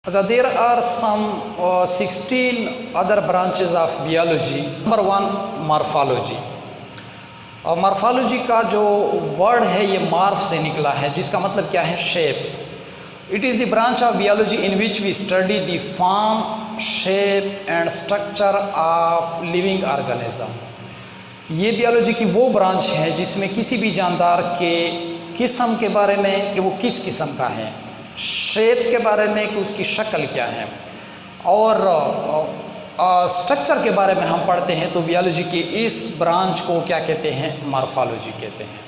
There are some 16 other branches of biology. Number one, morphology. और morphology का जो word है ये मार्फ से निकला है, जिसका मतलब क्या है? Shape. It is the branch of biology in which we study the form, shape and structure of living organism. ये बियोलॉजी की वो ब्रांच है जिसमें किसी भी जानदार के किस्म के बारे में कि वो किस किस्म का है, शेप के बारे में कि उसकी शक्ल क्या है, और स्ट्रक्चर के बारे में हम पढ़ते हैं। तो बियोलॉजी की इस ब्रांच को क्या कहते हैं? मॉर्फोलॉजी कहते हैं।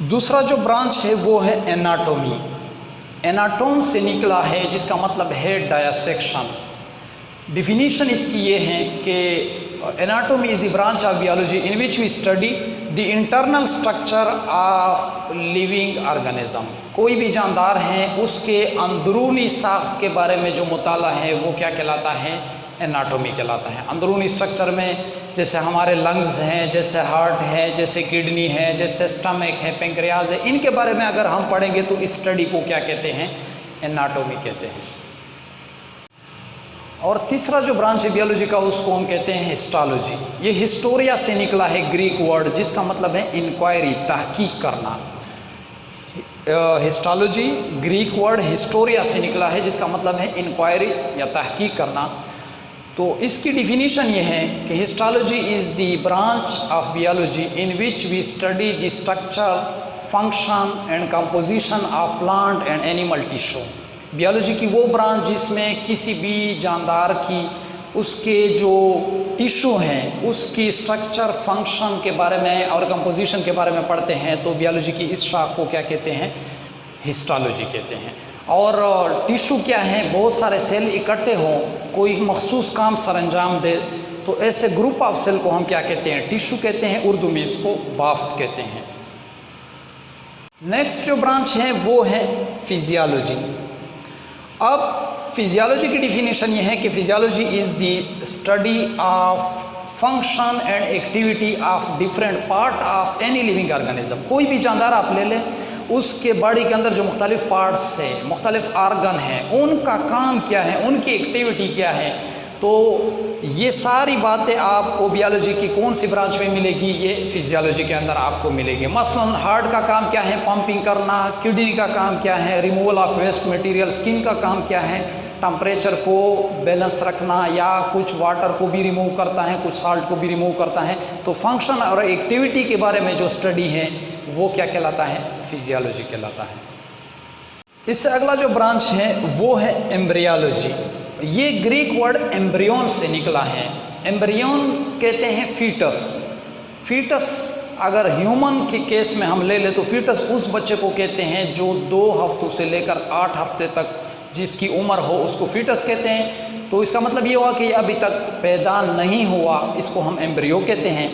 दूसरा जो ब्रांच है वो है एनाटॉमी। एनाटॉम से निकला है, जिसका मतलब है डायसेक्शन। डिफिनीशन इसकी ये है कि anatomy is the branch of biology in which we study the internal structure of living organism. कोई भी जानदार है उसके अंदरूनी साख्त के बारे में जो मुताला है वो क्या कहलाता है? एनाटॉमी कहलाता है। अंदरूनी स्ट्रक्चर में जैसे हमारे लंग्स हैं, जैसे हार्ट है, जैसे किडनी है, जैसे स्टमक है, पेंक्रियाज है, इनके बारे में अगर हम पढ़ेंगे तो इस स्टडी को क्या कहते हैं? एनाटॉमी कहते हैं। और तीसरा जो ब्रांच है बियोलॉजी का उसको हम कहते हैं हिस्टोलॉजी। ये हिस्टोरिया से निकला है, ग्रीक वर्ड, जिसका मतलब है इंक्वायरी, तहकीक करना। हिस्टोलॉजी ग्रीक वर्ड हिस्टोरिया से निकला है, जिसका मतलब है इंक्वायरी या तहकीक करना। तो इसकी डिफिनीशन ये है कि histology is the branch of biology in which we study the structure, function and composition of plant and animal tissue. Biology की वो ब्रांच जिसमें किसी भी जानदार की उसके जो टिश्यू हैं उसकी स्ट्रक्चर, फंक्शन के बारे में और कंपोजिशन के बारे में पढ़ते हैं। तो बियोलॉजी की इस शाख को क्या कहते हैं? हिस्टोलॉजी कहते हैं। और टिश्यू क्या है? बहुत सारे सेल इकट्ठे हों, कोई मखसूस काम सरअंजाम दे, तो ऐसे ग्रुप ऑफ सेल को हम क्या कहते हैं? टिश्यू कहते हैं। उर्दू में इसको बाफ्त कहते हैं। नेक्स्ट जो ब्रांच है वो है फिजियोलॉजी। अब फिजियोलॉजी की डिफिनीशन ये है कि physiology is the study of function and activity of different part of any living organism. कोई भी जानदार आप ले लें, उसके बॉडी के अंदर जो मुख्तलिफ पार्ट्स हैं, मुख्तलिफ आर्गन हैं, उनका काम क्या है, उनकी एक्टिविटी क्या है। तो ये सारी बातें आपको बियोलॉजी की कौन सी ब्रांच में मिलेगी? ये फिजियोलॉजी के अंदर आपको मिलेगी। मसलन हार्ट का काम क्या है? पंपिंग करना। किडनी का काम क्या है? Removal of waste material. Skin का काम क्या है? टेम्परेचर को बैलेंस रखना, या कुछ वाटर को भी रिमूव करता है, कुछ साल्ट को भी रिमूव करता है। तो फंक्शन और एक्टिविटी के बारे में जो स्टडी है वो क्या कहलाता है? फिजियोलॉजी कहलाता है। इससे अगला जो ब्रांच है वो है एम्ब्रियोलॉजी। ये ग्रीक वर्ड एम्ब्रियोन से निकला है। एम्ब्रियोन कहते हैं फीटस। फीटस अगर ह्यूमन के केस में हम ले ले तो फीटस उस बच्चे को कहते हैं जो 2 हफ्तों से लेकर 8 हफ्ते तक जिसकी उम्र हो, उसको फीटस कहते हैं। तो इसका मतलब ये हुआ कि अभी तक पैदा नहीं हुआ, इसको हम एम्ब्रियो कहते हैं।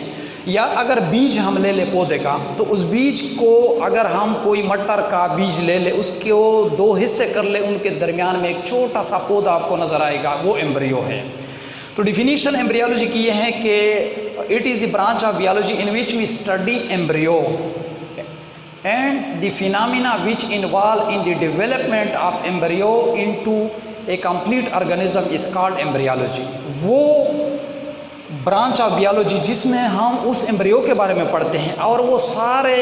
या अगर बीज हम ले ले पौधे का, तो उस बीज को अगर हम कोई मटर का बीज ले ले, उसको 2 हिस्से कर ले, उनके दरमियान में एक छोटा सा पौधा आपको नज़र आएगा, वो एम्ब्रियो है। तो डिफिनीशन एम्ब्रियोलॉजी की ये है कि it is the branch of biology in which we study embryo and the phenomena which involve in the development of embryo into a complete organism is called embryology. वो branch of biology जिसमें हम उस embryo के बारे में पढ़ते हैं और वो सारे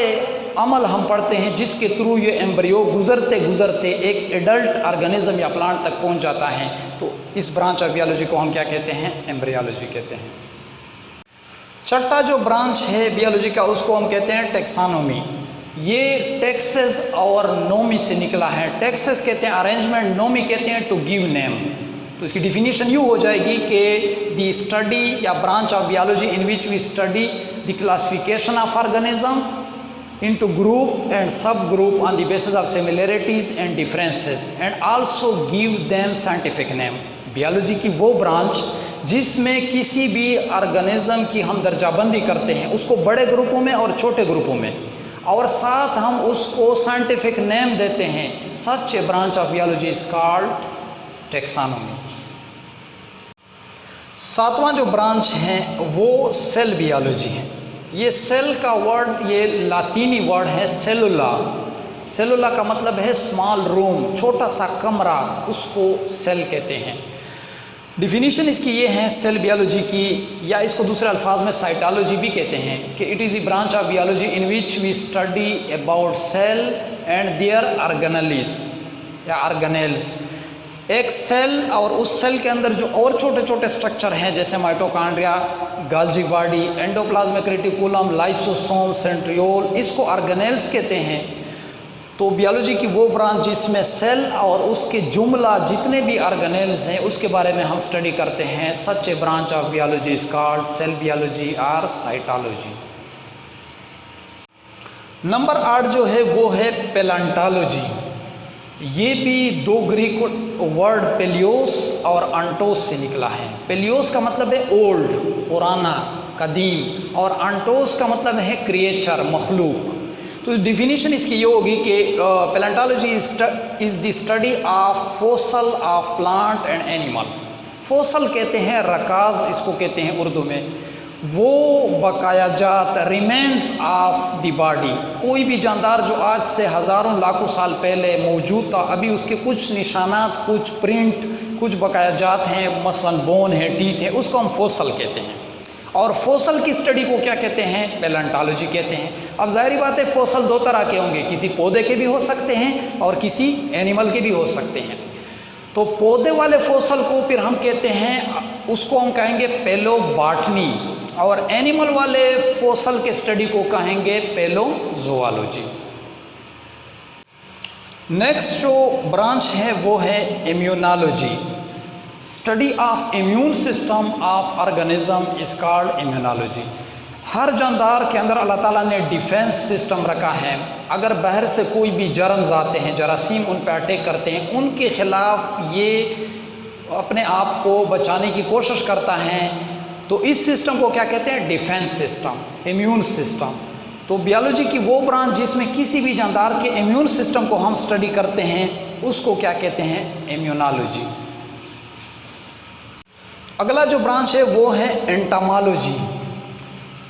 अमल हम पढ़ते हैं जिसके थ्रू ये एम्ब्रियो गुजरते गुजरते एक एडल्ट ऑर्गेनिज्म या प्लांट तक पहुंच जाता है। तो इस ब्रांच ऑफ बियोलॉजी को हम क्या कहते हैं? एम्ब्रियोलॉजी कहते हैं। छठा जो ब्रांच है बियोलॉजी का उसको हम कहते हैं टेक्सोनोमी। ये टेक्सेस और नोमी से निकला है। टेक्सेस कहते हैं अरेंजमेंट, नोमी कहते हैं टू गिव नेम। तो इसकी डिफिनीशन यूँ हो जाएगी कि द स्टडी या branch of biology in which we study the classification of organism into group and subgroup on the basis of similarities and differences and also give them scientific name। Biology की वो branch जिसमें किसी भी organism की हम दर्जाबंदी करते हैं, उसको बड़े ग्रुपों में और छोटे ग्रुपों में, और साथ हम उसको साइंटिफिक नेम देते हैं। Such a branch of biology is called taxonomy. सातवां जो ब्रांच है वो सेल बियोलॉजी है। ये सेल का वर्ड ये लातीनी वर्ड है सेलुला। सेलुला का मतलब है स्मॉल रूम, छोटा सा कमरा, उसको सेल कहते हैं। डिफिनीशन इसकी ये है सेल बियोलॉजी की, या इसको दूसरे अल्फाज में साइटोलॉजी भी कहते हैं, कि it is the branch of biology in which we study about cell and their organelles या ऑर्गेनेल्स। एक सेल और उस सेल के अंदर जो और छोटे छोटे स्ट्रक्चर हैं जैसे mitochondria, Golgi body, endoplasmic reticulum, lysosome, centriole, इसको ऑर्गेनेल्स कहते हैं। तो बियोलॉजी की वो ब्रांच जिसमें सेल और उसके जुमला जितने भी ऑर्गेनेल्स हैं उसके बारे में हम स्टडी करते हैं, such a branch of biology is called cell biology और साइटोलॉजी। नंबर 8 जो है वो है पैलेंटोलॉजी। ये भी दो ग्रीक वर्ड पेलियोस और अंटोस से निकला है। पेलियोस का मतलब है ओल्ड, पुराना, कदीम, और अंटोस का मतलब है क्रिएचर, मखलूक। तो डिफिनीशन इसकी ये होगी कि palaeontology is the study of fossil of plant and animal. Fossil कहते हैं रकाज, इसको कहते हैं उर्दू में, वो बकायाजात, रिमेन्स ऑफ द बॉडी, कोई भी जानदार जो आज से हज़ारों लाखों साल पहले मौजूद था, अभी उसके कुछ निशानात, कुछ प्रिंट, कुछ बकायाजात हैं, मसलन बोन है, टीथ है, उसको हम फोसल कहते हैं। और फोसल की स्टडी को क्या कहते हैं? पैलेंटोलॉजी कहते हैं। अब जाहिर बात है फोसल दो तरह के होंगे, किसी पौधे के भी हो सकते हैं और किसी एनिमल के भी हो सकते हैं। तो पौधे वाले फोसल को फिर हम कहते हैं, उसको हम कहेंगे पेलोबॉटनी, और एनिमल वाले फोसल के स्टडी को कहेंगे पेलोजोलॉजी। नेक्स्ट जो ब्रांच है वो है immunology. Study of immune system of organism is called immunology. हर जानदार के अंदर अल्लाह ताला ने डिफेंस सिस्टम रखा है। अगर बाहर से कोई भी जर्म्स आते हैं, जरासीम उन पर अटैक करते हैं, उनके ख़िलाफ़ ये अपने आप को बचाने की कोशिश करता है। तो इस सिस्टम को क्या कहते हैं? Defence system, immune system. तो बियोलॉजी की वो ब्रांच जिसमें किसी भी जानदार के इम्यून सिस्टम को हम स्टडी करते हैं उसको क्या कहते हैं? इम्यूनोलॉजी। अगला जो ब्रांच है वो है एंटोमोलॉजी।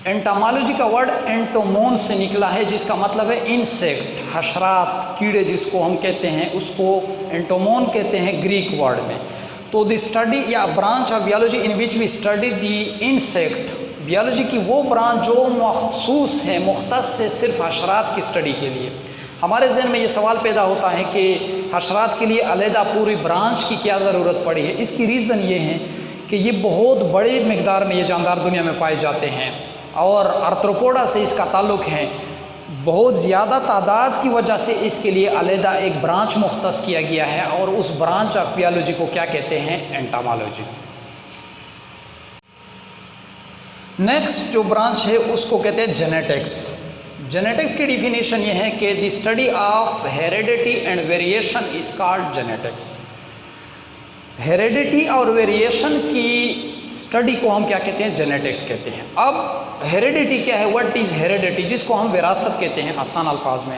एंटोमोलॉजी का वर्ड एंटोमोन से निकला है, जिसका मतलब है इंसेक्ट, हशरात, कीड़े जिसको हम कहते हैं, उसको एंटोमोन कहते हैं ग्रीक वर्ड में। तो द स्टडी या branch of biology in which we study the insect. Biology की वो ब्रांच जो मखसूस है, मुख्तस है सिर्फ हशरात की स्टडी के लिए। हमारे जहन में ये सवाल पैदा होता है कि हशरात के लिए अलहदा पूरी ब्रांच की क्या ज़रूरत पड़ी है। इसकी रीज़न ये है कि ये बहुत बड़े मिकदार में ये जानदार दुनिया में पाए जाते हैं और आर्थ्रोपोडा से इसका ताल्लुक़ है। बहुत ज़्यादा तादाद की वजह से इसके लिए अलहदा एक ब्रांच मुख्तस किया गया है और उस ब्रांच ऑफ बियोलॉजी को क्या कहते हैं? एंटोमोलॉजी। नेक्स्ट जो ब्रांच है उसको कहते हैं जेनेटिक्स। जेनेटिक्स की डिफिनीशन ये है कि the study of heredity and variation is called genetics. Heredity और वेरिएशन की स्टडी को हम क्या कहते हैं? जेनेटिक्स कहते हैं। अब हेरिडिटी क्या है? व्हाट इज़ हेरिडिटी, जिसको हम विरासत कहते हैं आसान अल्फाज में।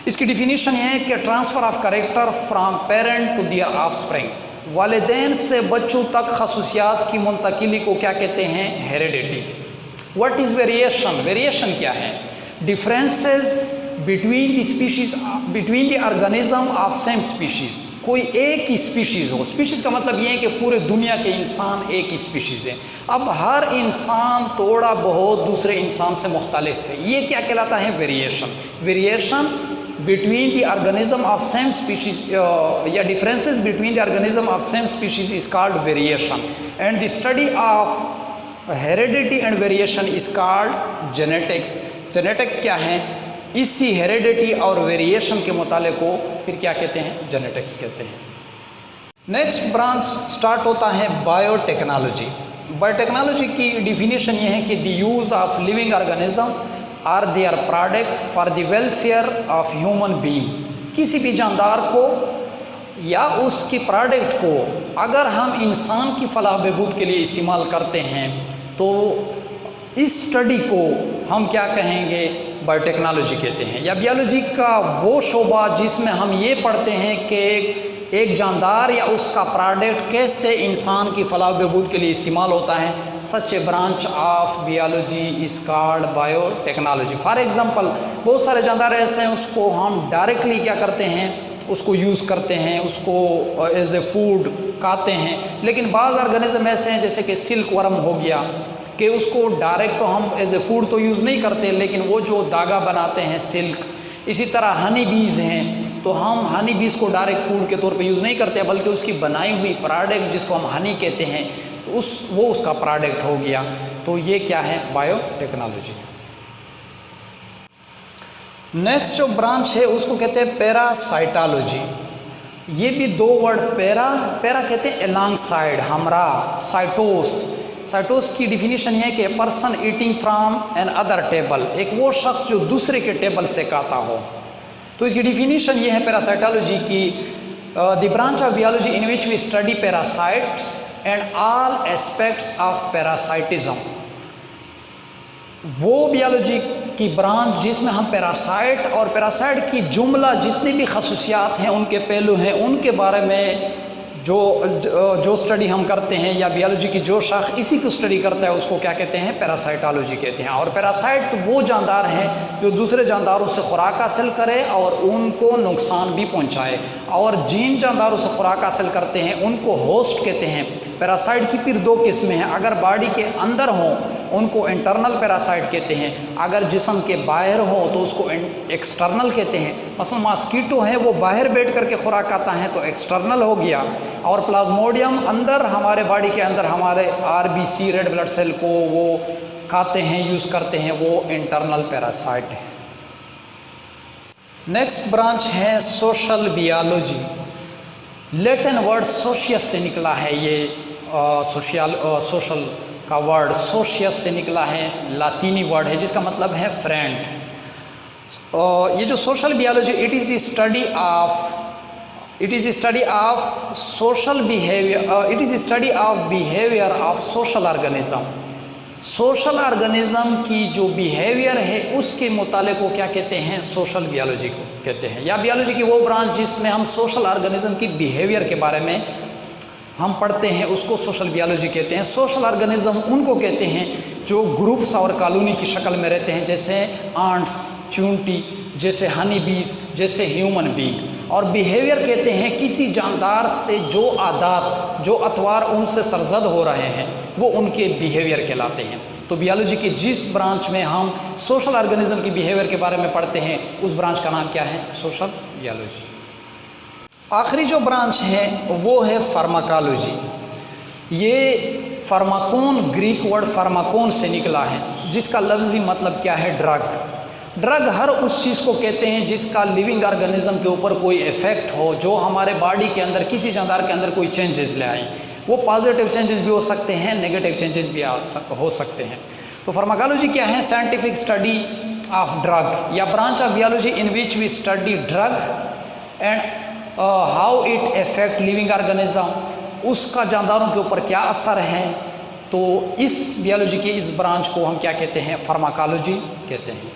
इसकी डिफिनीशन ये है कि transfer of character from parent to their offspring. वालिदैन से बच्चों तक खसूसियात की मुंतकिली को क्या कहते हैं? Heredity. What is variation? Variation क्या है? Differences between the species, between the organism of same species. कोई एक ही स्पीशीज़ हो, स्पीशीज़ का मतलब ये है कि पूरे दुनिया के इंसान एक ही स्पीशीज़ है। अब हर इंसान थोड़ा बहुत दूसरे इंसान से मुख्तलिफ है, ये क्या कहलाता है? Variation. Variation between the organism of same species या differences between the organism of same species is called variation, and the study of heredity and variation is called genetics. Genetics क्या है? इसी हेरिडिटी और वेरिएशन के मुताले को फिर क्या कहते हैं? जेनेटिक्स कहते हैं। नेक्स्ट ब्रांच स्टार्ट होता है बायोटेक्नोलॉजी। बायोटेक्नोलॉजी की डिफिनीशन ये है कि the use of living organism or their product for the welfare of human being. किसी भी जानदार को या उसकी प्रोडक्ट को अगर हम इंसान की फलाह बहबूद के लिए इस्तेमाल करते हैं तो इस स्टडी को हम क्या कहेंगे? बायोटेक्नोलॉजी कहते हैं। या बियोलॉजी का वो शोबा जिसमें हम ये पढ़ते हैं कि एक जानदार या उसका प्रोडक्ट कैसे इंसान की फलाह बहबूद के लिए इस्तेमाल होता है, such a branch of biology is called biotechnology. For example बहुत सारे जानदार ऐसे हैं उसको हम डायरेक्टली क्या करते हैं, उसको यूज़ करते हैं, उसको एज ए फूड खाते हैं। लेकिन बाज़ ऑर्गेनिज्म ऐसे हैं जैसे कि सिल्क वर्म हो गया कि उसको डायरेक्ट तो हम एज ए फूड तो यूज़ नहीं करते, लेकिन वो जो धागा बनाते हैं सिल्क, इसी तरह हनी बीज़ हैं तो हम हनी बीज़ को डायरेक्ट फूड के तौर पे यूज़ नहीं करते, बल्कि उसकी बनाई हुई प्रोडक्ट जिसको हम हनी कहते हैं तो वो उसका प्रोडक्ट हो गया। तो ये क्या है, बायोटेक्नोलॉजी। नेक्स्ट जो ब्रांच है उसको कहते हैं पैरासाइटोलॉजी। ये भी दो वर्ड, पैरा कहते हैं अलॉन्ग साइड, हमरा, साइटोस की डिफिनीशन ये है कि person eating from another table, एक वो शख्स जो दूसरे के टेबल से खाता हो। तो इसकी डिफिनीशन ये है पैरासाइटोलॉजी की, the branch of biology in which we study parasites and all aspects of parasitism. वो बायोलॉजी की ब्रांच जिसमें हम पैरासाइट और पैरासाइट की जुमला जितनी भी खसूसियात हैं, उनके पहलू हैं, उनके बारे में जो स्टडी हम करते हैं, या बायोलॉजी की जो शाख इसी को स्टडी करता है उसको क्या कहते हैं, पैरासाइटोलॉजी कहते हैं। और पैरासाइट वो जानदार हैं जो दूसरे जानदारों से खुराक हासिल करे और उनको नुकसान भी पहुंचाए, और जिन जानदारों से खुराक हासिल करते हैं उनको होस्ट कहते हैं। पैरासाइट की फिर दो किस्में हैं, अगर बॉडी के अंदर हों उनको इंटरनल पैरासाइट कहते हैं, अगर जिस्म के बाहर हो तो उसको एक्सटर्नल कहते हैं। मसलन मॉस्कीटो है वो बाहर बैठ करके खुराक खाता है तो एक्सटर्नल हो गया, और प्लाज्मोडियम अंदर हमारे बॉडी के अंदर हमारे आरबीसी रेड ब्लड सेल को वो खाते हैं, यूज़ करते हैं, वो इंटरनल पैरासाइट है। नेक्स्ट ब्रांच है सोशल बायोलॉजी। लैटिन वर्ड सोशियस से निकला है, ये सोशल का वर्ड सोशियस से निकला है, लातीनी वर्ड है जिसका मतलब है फ्रेंड। ये जो social biology, it is the study of social behaviour, it is the study of behaviour of social organism. Social organism की जो बिहेवियर है उसके मुताले को क्या कहते हैं, सोशल बायोलॉजी को कहते हैं, या बायोलॉजी की वो ब्रांच जिसमें हम सोशल ऑर्गेनिज्म की बिहेवियर के बारे में हम पढ़ते हैं उसको सोशल बायोलॉजी कहते हैं। सोशल ऑर्गेनिज्म उनको कहते हैं जो ग्रुप्स और कॉलोनी की शक्ल में रहते हैं, जैसे आंट्स, चूंटी, जैसे हनी बीज, जैसे ह्यूमन बींग। और बिहेवियर कहते हैं किसी जानदार से जो आदात, जो अतवार उनसे सरजद हो रहे हैं वो उनके बिहेवियर कहलाते हैं। तो बायोलॉजी की जिस ब्रांच में हम सोशल ऑर्गेनिज्म की बिहेवियर के बारे में पढ़ते हैं उस ब्रांच का नाम क्या है, सोशल बायोलॉजी। आखिरी जो ब्रांच है वो है फार्माकोलॉजी। ये फार्माकोन, ग्रीक वर्ड फार्माकोन से निकला है जिसका लफ्ज़ी मतलब क्या है, ड्रग। ड्रग हर उस चीज़ को कहते हैं जिसका लिविंग ऑर्गेनिज्म के ऊपर कोई इफ़ेक्ट हो, जो हमारे बॉडी के अंदर, किसी जानदार के अंदर कोई चेंजेस ले आए। वो पॉजिटिव चेंजेस भी हो सकते हैं, नेगेटिव चेंजेस भी हो सकते हैं। तो फार्माकोलॉजी क्या है, साइंटिफिक स्टडी ऑफ ड्रग या branch of biology in which we study drug and how it affect living organism, उसका जानदारों के ऊपर क्या असर है। तो इस बायोलॉजी की इस ब्रांच को हम क्या कहते हैं, फार्माकोलॉजी कहते हैं।